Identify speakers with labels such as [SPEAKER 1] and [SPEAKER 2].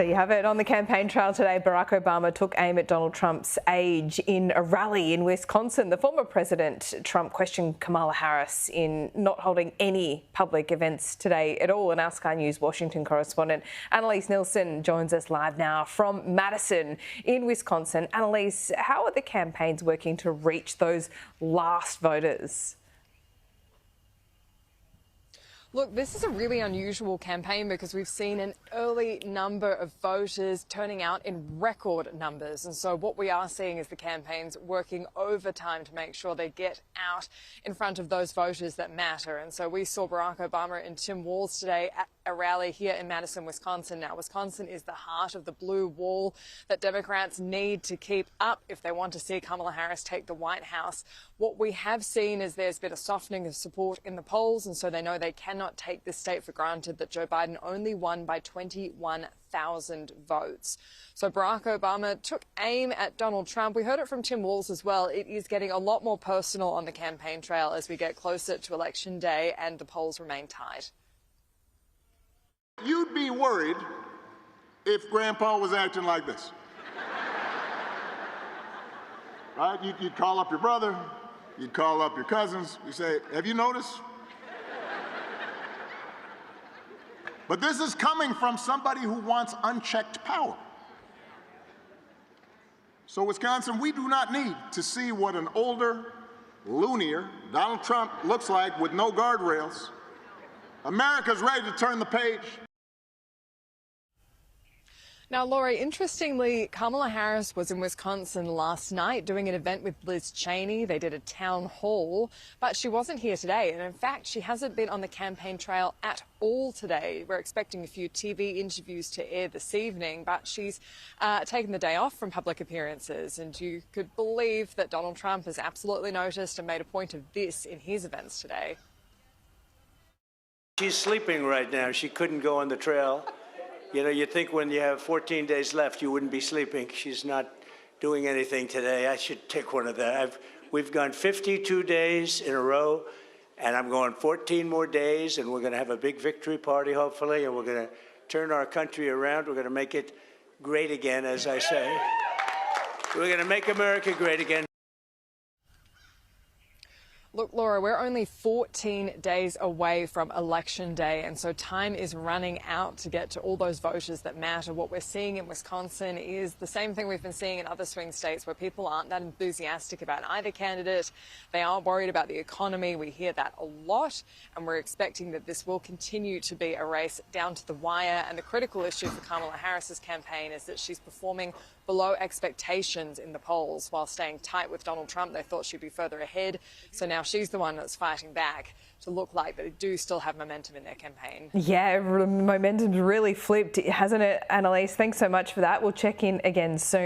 [SPEAKER 1] There you have it. On the campaign trail today, Barack Obama took aim at Donald Trump's age in a rally in Wisconsin. The former President Trump questioned Kamala Harris in not holding any public events today at all. And our Sky News Washington correspondent Annalise Nielsen joins us live now from Madison in Wisconsin. Annalise, how are the campaigns working to reach those last voters?
[SPEAKER 2] Look, this is a really unusual campaign because we've seen an early number of voters turning out in record numbers. And so what we are seeing is the campaigns working overtime to make sure they get out in front of those voters that matter. And so we saw Barack Obama and Tim Walz today at a rally here in Madison, Wisconsin. Now, Wisconsin is the heart of the blue wall that Democrats need to keep up if they want to see Kamala Harris take the White House. What we have seen is there's been a softening of support in the polls, and so they know they cannot take this state for granted that Joe Biden only won by 21,000 votes. So Barack Obama took aim at Donald Trump. We heard it from Tim Walz as well. It is getting a lot more personal on the campaign trail as we get closer to Election Day and the polls remain tight.
[SPEAKER 3] You'd be worried if Grandpa was acting like this. Right? You'd call up your brother, you'd call up your cousins, you say, have you noticed? But this is coming from somebody who wants unchecked power. So, Wisconsin, we do not need to see what an older, loonier Donald Trump looks like with no guardrails. America's ready to turn the page.
[SPEAKER 2] Now, Laurie, interestingly, Kamala Harris was in Wisconsin last night doing an event with Liz Cheney. They did a town hall, but she wasn't here today. And in fact, she hasn't been on the campaign trail at all today. We're expecting a few TV interviews to air this evening, but she's taken the day off from public appearances. And you could believe that Donald Trump has absolutely noticed and made a point of this in his events today.
[SPEAKER 4] She's sleeping right now. She couldn't go on the trail. You know, you'd think when you have 14 days left, you wouldn't be sleeping. She's not doing anything today. I should take one of that. We've gone 52 days in a row, and I'm going 14 more days, and we're going to have a big victory party, hopefully, and we're going to turn our country around. We're going to make it great again, as I say. We're going to make America great again.
[SPEAKER 2] Look, Laura, we're only 14 days away from Election Day, and so time is running out to get to all those voters that matter. What we're seeing in Wisconsin is the same thing we've been seeing in other swing states where people aren't that enthusiastic about either candidate. They are worried about the economy. We hear that a lot, and we're expecting that this will continue to be a race down to the wire. And the critical issue for Kamala Harris's campaign is that she's performing below expectations in the polls while staying tight with Donald Trump. They thought she'd be further ahead. So now she's the one that's fighting back to look like they do still have momentum in their campaign.
[SPEAKER 1] Yeah, momentum's really flipped, hasn't it, Annalise? Thanks so much for that. We'll check in again soon.